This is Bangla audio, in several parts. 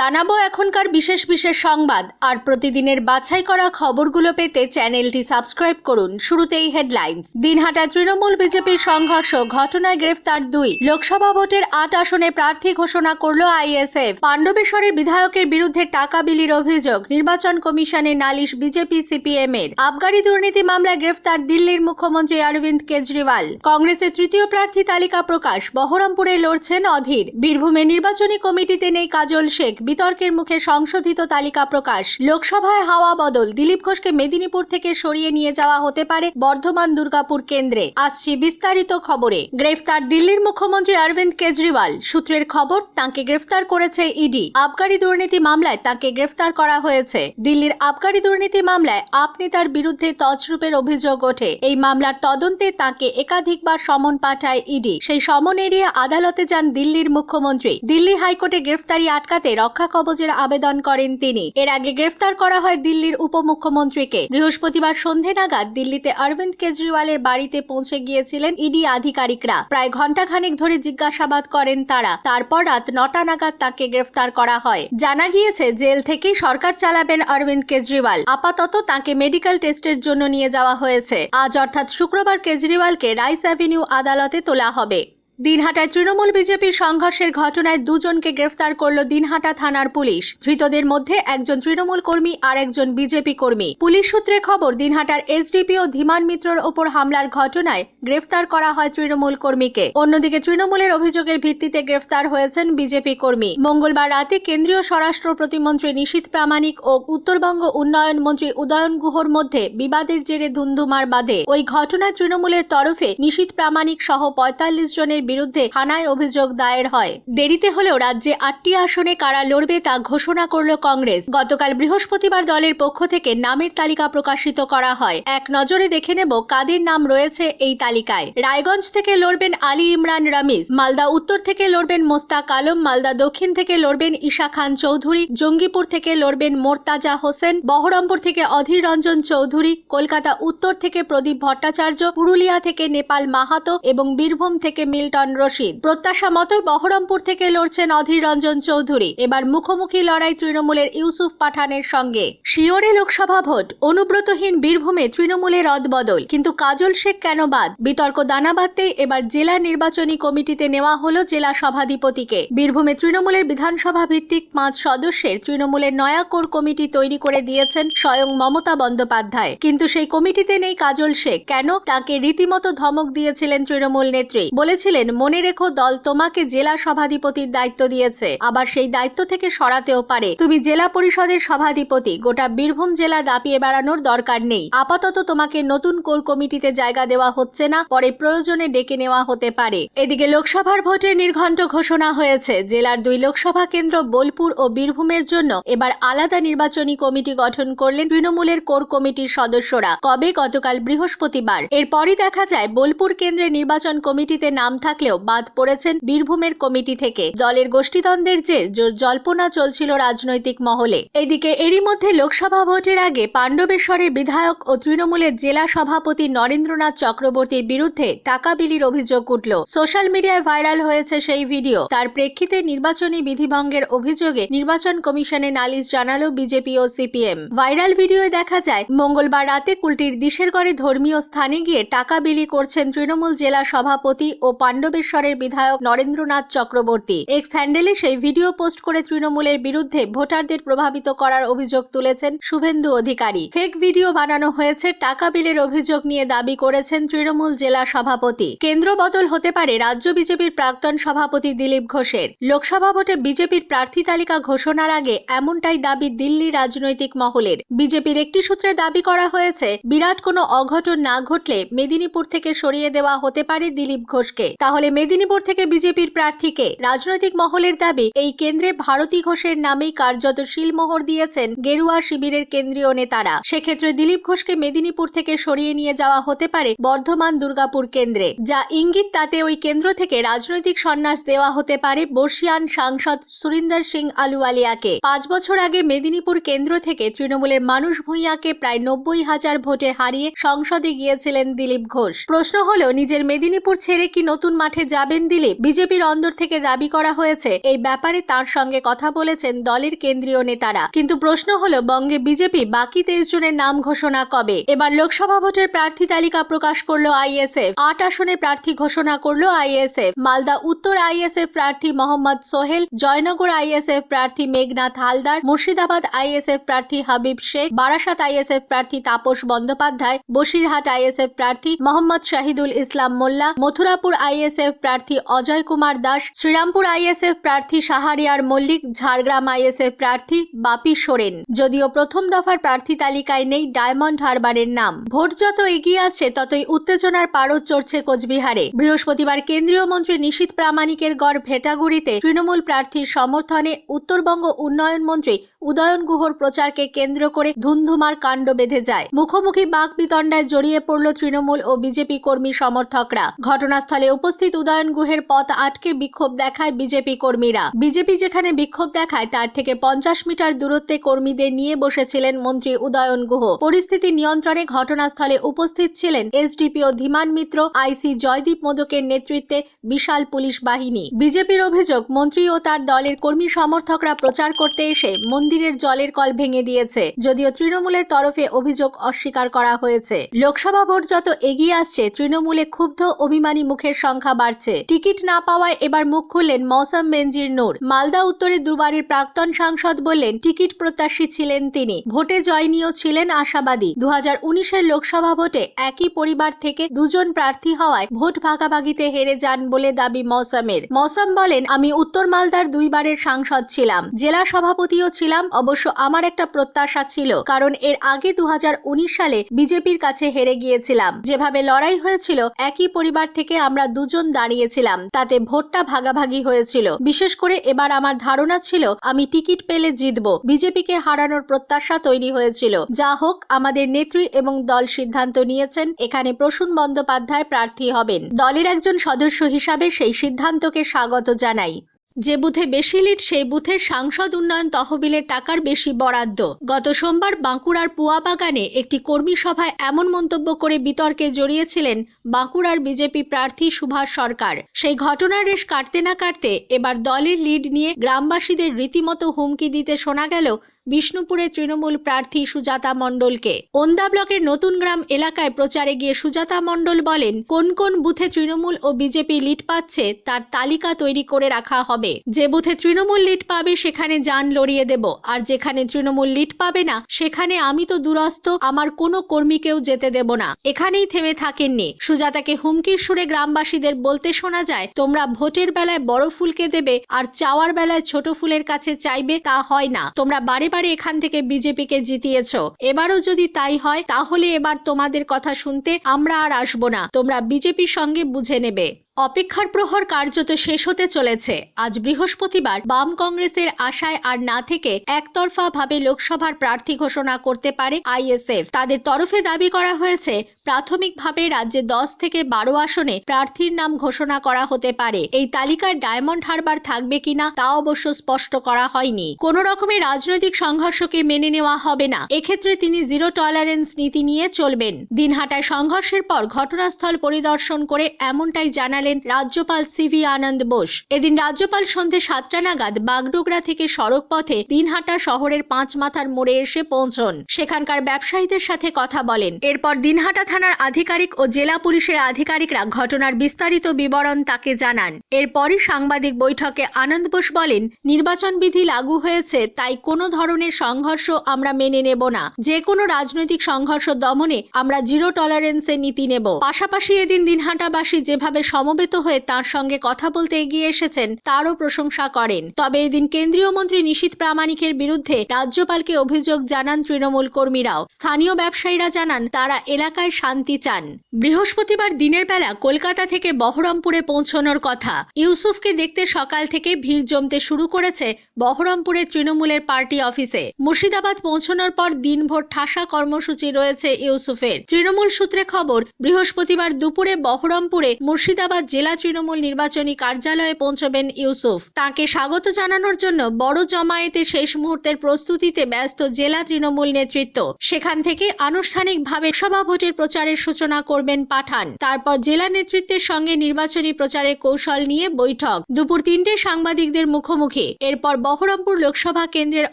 জানাবো এখনকার বিশেষ বিশেষ সংবাদ আর প্রতিদিনের বাছাই করা খবরগুলো পেতে চ্যানেলটি সাবস্ক্রাইব করুন। শুরুতেই হেডলাইন্স। দিনহাটা তৃণমূল বিজেপির সংঘর্ষ, ঘটনায় গ্রেফতার 2। লোকসভা ভোটের 8 আসনে প্রার্থী ঘোষণা করল আইএসএফ। পাণ্ডবেশ্বরের বিধায়কের বিরুদ্ধে টাকা বিলির অভিযোগ, নির্বাচন কমিশনে নালিশ বিজেপি সিপিএম এর। আবগারি দুর্নীতি মামলায় গ্রেফতার দিল্লির মুখ্যমন্ত্রী অরবিন্দ কেজরিওয়াল। কংগ্রেসের তৃতীয় প্রার্থী তালিকা প্রকাশ, বহরমপুরে লড়ছেন অধীর। বীরভূমে নির্বাচনী কমিটিতে নেই কাজল শেখ, বিতর্কের মুখে সংশোধিত তালিকা প্রকাশ। লোকসভায় হাওয়া বদল, দিলীপ ঘোষকে মেদিনীপুর থেকে সরিয়ে নিয়ে যাওয়া হতে পারে বর্ধমান দুর্গাপুর কেন্দ্রে। আসছি বিস্তারিত খবরে। গ্রেফতার দিল্লির মুখ্যমন্ত্রী অরবিন্দ কেজরিওয়াল। সূত্রের খবর, তাঁকে গ্রেফতার করেছে ইডি। আবগারি দুর্নীতি মামলায় তাঁকে গ্রেফতার করা হয়েছে। দিল্লির আবগারি দুর্নীতি মামলায় আপ নেতার বিরুদ্ধে তছরূপের অভিযোগ ওঠে। এই মামলার তদন্তে তাঁকে একাধিকবার সমন পাঠায় ইডি। সেই সমন এড়িয়ে আদালতে যান দিল্লির মুখ্যমন্ত্রী। দিল্লি হাইকোর্টে গ্রেফতারি আটকাতে রক্ষা কবচের আবেদন করেন তিনি। এর আগে গ্রেফতার করা হয় দিল্লির উপমুখ্যমন্ত্রীকে। বৃহস্পতিবার সন্ধে নাগাদ দিল্লিতে অরবিন্দ কেজরিওয়ালের বাড়িতে পৌঁছে গিয়েছিলেন ইডি আধিকারিকরা। প্রায় ঘণ্টাখানেক ধরে জিজ্ঞাসাবাদ করেন তারা। তারপর রাত 9টা নাগাদ তাকে গ্রেফতার করা হয়। জানা গিয়েছে, জেল থেকেই সরকার চালাবেন অরবিন্দ কেজরিওয়াল। আপাতত তাকে মেডিকেল টেস্টের জন্য নিয়ে যাওয়া হয়েছে। আজ অর্থাৎ শুক্রবার কেজরিওয়ালকে রাইস অ্যাভিনিউ আদালতে তোলা হবে। দিনহাটায় তৃণমূল বিজেপির সংঘর্ষের ঘটনায় 2 জনকে গ্রেফতার করল দিনহাটা থানার পুলিশ। ধৃতদের মধ্যে একজন তৃণমূল কর্মী আর একজন বিজেপি কর্মী। পুলিশ সূত্রে খবর, দিনহাটার এসডিপিও ধীমান মিত্রর ওপর হামলার ঘটনায় গ্রেফতার করা হয় তৃণমূল কর্মীকে। অন্যদিকে তৃণমূলের অভিযোগের ভিত্তিতে গ্রেফতার হয়েছেন বিজেপি কর্মী। মঙ্গলবার রাতে কেন্দ্রীয় স্বরাষ্ট্র প্রতিমন্ত্রী নিশীথ প্রামাণিক ও উত্তরবঙ্গ উন্নয়ন মন্ত্রী উদয়ন গুহর মধ্যে বিবাদের জেরে ধুন্ধুমার বাধে। ওই ঘটনায় তৃণমূলের তরফে নিশীথ প্রামাণিক সহ 45 জনের বিরুদ্ধে থানায় অভিযোগ দায়ের হয়। দেরিতে হলেও রাজ্যে 8টি আসনে কারা লড়বে তা ঘোষণা করল কংগ্রেস। গতকাল বৃহস্পতিবার দলের পক্ষ থেকে নামের তালিকা প্রকাশিত করা হয়। এক নজরে দেখে নেব কাদের নাম রয়েছে এই তালিকায়। রায়গঞ্জ থেকে লড়বেন আলী ইমরান রমিজ, মালদা উত্তর থেকে লড়বেন মোস্তাক আলম, মালদা দক্ষিণ থেকে লড়বেন ঈশা খান চৌধুরী, জঙ্গিপুর থেকে লড়বেন মোর্তাজা হোসেন, বহরমপুর থেকে অধীর রঞ্জন চৌধুরী, কলকাতা উত্তর থেকে প্রদীপ ভট্টাচার্য, পুরুলিয়া থেকে নেপাল মাহাতো এবং বীরভূম থেকে মিল্টন রশিদ। প্রত্যাশা মতোই বহরমপুর থেকে লড়ছেন অধীর রঞ্জন চৌধুরী। এবার মুখোমুখি লড়াই তৃণমূলের ইউসুফ পাঠানের সঙ্গে। শিওরে লোকসভা ভোট, অনুব্রতহীন বীরভূমে তৃণমূলের রদবদল, কিন্তু কাজল শেখ কেন বাদ? বিতর্ক দানা বাঁধতেই এবার জেলা নির্বাচনী কমিটিতে নেওয়া হলো জেলা সভাধিপতিকে। বীরভূমে তৃণমূলের বিধানসভা ভিত্তিক 5 সদস্যের তৃণমূলের নয়া কোর কমিটি তৈরি করে দিয়েছেন স্বয়ং মমতা বন্দ্যোপাধ্যায়। কিন্তু সেই কমিটিতে নেই কাজল শেখ। কেন? তাকে রীতিমতো ধমক দিয়েছিলেন তৃণমূল নেত্রী। বলেছিলেন, মনে রেখো, দল তোমাকে জেলা সভাধিপতির দায়িত্ব দিয়েছে, আবার সেই দায়িত্ব থেকে সরাতেও পারে। তুমি জেলা পরিষদের সভাধিপতি, গোটা বীরভূম জেলা দাপিয়ে বেড়ানোর দরকার নেই। আপাতত তোমাকে নতুন কোর কমিটিতে জায়গা দেওয়া হচ্ছে না, পরে প্রয়োজনে ডেকে নেওয়া হতে পারে। এদিকে লোকসভার ভোটে নির্ঘণ্ট ঘোষণা হয়েছে। জেলার 2 লোকসভা কেন্দ্র বোলপুর ও বীরভূমের জন্য এবার আলাদা নির্বাচনী কমিটি গঠন করলেন তৃণমূলের কোর কমিটির সদস্যরা। কবে? গতকাল বৃহস্পতিবার। এরপরই দেখা যায় বোলপুর কেন্দ্রে নির্বাচন কমিটিতে নাম থাকলেও বাদ পড়েছেন বীরভূমের কমিটি থেকে। দলের গোষ্ঠীদ্বন্দ্বের জের জল্পনা চলছিল রাজনৈতিক মহলে। এদিকে এরই মধ্যে লোকসভা ভোটের আগে পাণ্ডবেশ্বরের বিধায়ক ও তৃণমূলের জেলা সভাপতি নরেন্দ্রনাথ চক্রবর্তীর বিরুদ্ধে টাকা বিলির অভিযোগ উঠল। সোশ্যাল মিডিয়ায় ভাইরাল হয়েছে সেই ভিডিও। তার প্রেক্ষিতে নির্বাচনী বিধিভঙ্গের অভিযোগে নির্বাচন কমিশনে নালিশ জানালো বিজেপি ও সিপিএম। ভাইরাল ভিডিওয় দেখা যায়, মঙ্গলবার রাতে কুলটির দিশেরগড়ে ধর্মীয় স্থানে গিয়ে টাকা বিলি করছেন তৃণমূল জেলা সভাপতি ও পাণ্ডবেশ্বরের বিধায়ক নরেন্দ্রনাথ চক্রবর্তী। এক্স হ্যান্ডেলে সেই ভিডিও পোস্ট করে তৃণমূলের বিরুদ্ধে ভোটারদের প্রভাবিত করার অভিযোগ তুলেছেন শুভেন্দু অধিকারী। ফেক ভিডিও বানানো হয়েছে টাকা বিলের অভিযোগ নিয়ে দাবি করেছেন তৃণমূল জেলা সভাপতি। কেন্দ্র বদল হতে পারে রাজ্য বিজেপির প্রাক্তন সভাপতি দিলীপ ঘোষের। লোকসভা ভোটে বিজেপির প্রার্থী তালিকা ঘোষণার আগে এমনটাই দাবি দিল্লি রাজনৈতিক মহলের। বিজেপির একটি সূত্রে দাবি করা হয়েছে, বিরাট কোনো অঘটন না ঘটলে মেদিনীপুর থেকে সরিয়ে দেওয়া হতে পারে দিলীপ ঘোষকে। তাহলে মেদিনীপুর থেকে বিজেপির প্রার্থীকে? রাজনৈতিক মহলের দাবি, এই কেন্দ্রে ভারতী ঘোষের নামেই কার্যত শিলমোহর দিয়েছেন গেরুয়া শিবিরের কেন্দ্রীয় নেতারা। সেক্ষেত্রে দিলীপ ঘোষকে মেদিনীপুর থেকে সরিয়ে নিয়ে যাওয়া হতে পারে বর্ধমান দুর্গাপুর কেন্দ্রে। যা ইঙ্গিত, তাতে ওই কেন্দ্র থেকে রাজনৈতিক সন্ন্যাস দেওয়া হতে পারে বর্ষিয়ান সাংসদ সুরিন্দর সিং আলুওয়ালিয়াকে। 5 বছর আগে মেদিনীপুর কেন্দ্র থেকে তৃণমূলের মানুষ ভূঁইয়াকে প্রায় 90,000 ভোটে হারিয়ে সংসদে গিয়েছিলেন দিলীপ ঘোষ। প্রশ্ন হলো, নিজের মেদিনীপুর ছেড়ে কি নতুন মাঠে যাবেন দিলীপ, বিজেপির অন্দর থেকে দাবি করা হয়েছে এই ব্যাপারে তার সঙ্গে কথা বলেছেন দলের কেন্দ্রীয় নেতারা। কিন্তু প্রশ্ন হলো, বঙ্গে বিজেপি বাকি 23 জনের নাম ঘোষণা কবে? এবার লোকসভা ভোটের প্রার্থী তালিকা প্রকাশ করলো আইএসএফ। 8 আসনে প্রার্থী ঘোষণা করলো আইএসএফ। মালদা উত্তর আইএসএফ প্রার্থী মোহাম্মদ সোহেল, জয়নগর আইএসএফ প্রার্থী মেঘনাথ হালদার, মুর্শিদাবাদ আইএসএফ প্রার্থী হাবিব শেখ, বারাসাত আইএসএফ প্রার্থী তাপস বন্দ্যোপাধ্যায়, বসিরহাট আইএসএফ প্রার্থী মোহাম্মদ শাহিদুল ইসলাম মোল্লা, মথুরাপুর আইএসএফ প্রার্থী অজয় কুমার দাস, শ্রীরামপুর আইএসএফ প্রার্থী শাহরিয়ার মল্লিক, ঝাড়গ্রাম আইএসএফ প্রার্থী বাপি সোরেন। যদিও প্রথম দফার প্রার্থী তালিকায় নেই ডায়মন্ড হারবারের নাম। ভোট যত এগিয়ে আসছে ততই উত্তেজনার পারদ চড়ছে কোচবিহারে। বৃহস্পতিবার কেন্দ্রীয় মন্ত্রী নিশীথ প্রামাণিকের গড় ভেটাগুড়িতে তৃণমূল প্রার্থীর সমর্থনে উত্তরবঙ্গ উন্নয়ন মন্ত্রী উদয়ন গুহর প্রচারকে কেন্দ্র করে ধুন্ধুমার কাণ্ড বেঁধে যায়। মুখোমুখি বাকবিতণ্ডায় জড়িয়ে পড়ল তৃণমূল ও বিজেপি কর্মী সমর্থকরা। ঘটনাস্থলে উপস্থিত উদয়ন গুহের পথ আটকে বিক্ষোভ দেখায় বিজেপি কর্মীরা। বিজেপি যেখানে বিক্ষোভ দেখায় তার থেকে 50 মিটার দূরত্বে কর্মীদের নিয়ে বসেছিলেন মন্ত্রী উদয়ন গুহ। পরিস্থিতি নিয়ন্ত্রণে ঘটনাস্থলে উপস্থিত ছিলেন এসডিপিও ধীমান মিত্র, আইসি জয়দীপ মোদকের নেতৃত্বে বিশাল পুলিশ বাহিনী। বিজেপির অভিযোগ, মন্ত্রী ও তার দলের কর্মী সমর্থকরা প্রচার করতে এসে মন্দিরের জলের কল ভেঙে দিয়েছে। যদিও তৃণমূলের তরফে অভিযোগ অস্বীকার করা হয়েছে। লোকসভা ভোট যত এগিয়ে আসছে তৃণমূলে ক্ষুব্ধ অভিমানী মুখের সংখ্যা বাড়ছে। টিকিট না পাওয়ায় এবার মুখ খুললেন মৌসম বেনজির নূর। মালদা উত্তরে দুবারের প্রাক্তন সাংসদ বললেন টিকিট প্রত্যাশী ছিলেন তিনি, ভোটে জয় নিয়েও ছিলেন আশাবাদী। 2019-এর লোকসভা ভোটে একই পরিবার থেকে দুজন প্রার্থী হওয়ায় ভোট ভাগাভাগিতে হেরে যান বলে দাবি মৌসমের। মৌসম বলেন, আমি উত্তর মালদার 2 বারের সাংসদ ছিলাম, জেলা সভাপতিও ছিলাম। অবশ্য আমার একটা প্রত্যাশা ছিল, কারণ এর আগে 2019 সালে বিজেপির কাছে হেরে গিয়েছিলাম। যেভাবে লড়াই হয়েছিল, একই পরিবার থেকে আমরা দুজন দাঁড়িয়েছিলাম, তাতে ভোটটা ভাগাভাগি হয়েছিল। বিশেষ করে এবার আমার ধারণা ছিল আমি টিকিট পেলে জিতব, বিজেপিকে হারানোর প্রত্যাশা তৈরি হয়েছিল। যা হোক, আমাদের নেত্রী এবং দল সিদ্ধান্ত নিয়েছেন এখানে প্রসূন বন্দ্যোপাধ্যায় প্রার্থী হবেন। দলের একজন সদস্য হিসাবে সেই সিদ্ধান্তকে স্বাগত জানাই। যে বুথে বেশি লিড সেই বুথের সাংসদ উন্নয়ন তহবিলের টাকার বেশি বরাদ্দ। গত সোমবার বাঁকুড়ার পুয়াবাগানে একটি কর্মী সভায় এমন মন্তব্য করে বিতর্কে জড়িয়েছিলেন বাঁকুড়ার বিজেপি প্রার্থী সুভাষ সরকার। সেই ঘটনার রেশ কাটতে না কাটতে এবার দলের লিড নিয়ে গ্রামবাসীদের রীতিমতো হুমকি দিতে শোনা গেল বিষ্ণুপুরের তৃণমূল প্রার্থী সুজাতা মণ্ডলকে। ওন্দা ব্লকের নতুন গ্রাম এলাকায় প্রচারে গিয়ে সুজাতা মণ্ডল বলেন, কোন কোন বুথে তৃণমূল ও বিজেপি লিড পাচ্ছে তার তালিকা তৈরি করে রাখা হবে। যে বুথে তৃণমূল লিড পাবে সেখানে যান লড়িয়ে দেব, আর যেখানে তৃণমূল লিড পাবে না সেখানে আমি তো দূরস্থ, আমার কোনো কর্মীকেও যেতে দেব না। এখানেই থেমে থাকেননি। সুজাতাকে হুমকির সুরে গ্রামবাসীদের বলতে শোনা যায়, তোমরা ভোটের বেলায় বড় ফুলকে দেবে আর চাওয়ার বেলায় ছোট ফুলের কাছে চাইবে, তা হয় না। তোমরা বারে এখান থেকে বিজেপিকে জিতিয়েছো, এবারও যদি তাই হয় তাহলে এবার তোমাদের কথা শুনতে আমরা আর আসবো না, তোমরা বিজেপির সঙ্গে বুঝে নেবে। অপেক্ষার প্রহর কার্যত শেষ হতে চলেছে। আজ বৃহস্পতিবার বাম কংগ্রেসের আশায় আর না থেকে একতরফা ভাবে লোকসভার প্রার্থী ঘোষণা করতে পারে আইএসএফ। তাদের তরফে দাবি করা হয়েছে, প্রাথমিকভাবে রাজ্যে 10 থেকে 12 আসনে প্রার্থীর নাম ঘোষণা করা হতে পারে। এই তালিকার ডায়মন্ড হারবার থাকবে কিনা তা অবশ্য স্পষ্ট করা হয়নি। কোন রকমের রাজনৈতিক সংঘর্ষকে মেনে নেওয়া হবে না, এক্ষেত্রে তিনি জিরো টলারেন্স নীতি নিয়ে চলবেন। দিনহাটায় সংঘর্ষের পর ঘটনাস্থল পরিদর্শন করে এমনটাই জানালেন রাজ্যপাল সিভি আনন্দ বোস। এদিন রাজ্যপাল সন্ধ্যে 7টা নাগাদ বাগডোগরা থেকে সড়ক পথে দিনহাটা শহরের 5 মাথার মোড়ে এসে পৌঁছন। সেখানকার ব্যবসায়ীদের সাথে কথা বলেন। এরপর দিনহাটা থানার আধিকারিক ও জেলা পুলিশের আধিকারিকরা ঘটনার বিস্তারিত বিবরণ তাকে জানান। এরপরই সাংবাদিক বৈঠকে আনন্দ বোস বলেন, নির্বাচন বিধি লাগু হয়েছে, তাই কোনো ধরনের সংঘর্ষ আমরা মেনে নেব না। যে কোনো রাজনৈতিক সংঘর্ষ দমনে আমরা জিরো টলারেন্সের নীতি নেব। পাশাপাশি এদিন দিনহাটাবাসী যেভাবে সমবেত হয়ে তার সঙ্গে কথা বলতে এগিয়ে এসেছেন তারও প্রশংসা করেন। তবে এদিন কেন্দ্রীয় মন্ত্রী নিশীথ প্রামাণিকের বিরুদ্ধে রাজ্যপালকে অভিযোগ জানান তৃণমূল কর্মীরাও। স্থানীয় ব্যবসায়ীরা জানান তারা এলাকায় শান্তি চান। বৃহস্পতিবার দিনের বেলা কলকাতা থেকে বহরমপুরে পৌঁছানোর কথা। ইউসুফকে দেখতে সকাল থেকে ভিড় জমতে শুরু করেছে বহরমপুরের তৃণমূলের পার্টি অফিসে। মুর্শিদাবাদ পৌঁছানোর পর দিনভর ঠাসা কর্মসূচি রয়েছে ইউসুফের। তৃণমূল সূত্রে খবর, বৃহস্পতিবার দুপুরে বহরমপুরে মুর্শিদাবাদ জেলা তৃণমূল নির্বাচনী কার্যালয়ে পৌঁছবেন ইউসুফ। তাকে স্বাগত জানানোর জন্য বড় জমায়েতের শেষ মুহূর্তের প্রস্তুতিতে ব্যস্ত জেলা তৃণমূল নেতৃত্ব। সেখান থেকে আনুষ্ঠানিকভাবে সভা ভোটের প্রচার প্রচারের সূচনা করবেন পাঠান। তারপর জেলা নেতৃত্বের সঙ্গে নির্বাচনী প্রচারের কৌশল নিয়ে বৈঠক। দুপুর 3টে সাংবাদিকদের মুখোমুখি। এরপর বহরমপুর লোকসভা কেন্দ্রের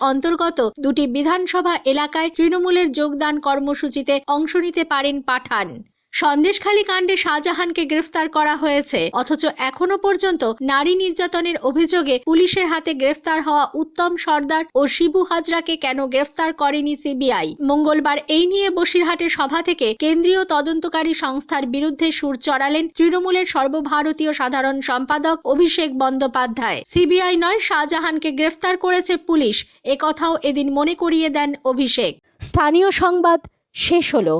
অন্তর্গত দুটি বিধানসভা এলাকায় তৃণমূলের যোগদান কর্মসূচিতে অংশ নিতে পারেন পাঠান। সন্দেশখালী কাণ্ডে শাহজাহানকে গ্রেফতার করা হয়েছে, অথচ এখনো পর্যন্ত নারী নির্যাতনের অভিযোগে পুলিশের হাতে গ্রেফতার হওয়া উত্তম সর্দার ও শিবু হাজরাকে কেন গ্রেফতার করেনি সিবিআই? মঙ্গলবার এই নিয়ে বসিরহাটে সভা থেকে কেন্দ্রীয় তদন্তকারী সংস্থার বিরুদ্ধে সুর চড়ালেন তৃণমূলের সর্বভারতীয় সাধারণ সম্পাদক অভিষেক বন্দ্যোপাধ্যায়। সিবিআই নয়, শাহজাহানকে গ্রেফতার করেছে পুলিশ, একথাও এদিন মনে করিয়ে দেন অভিষেক। স্থানীয় সংবাদ শেষ হলো।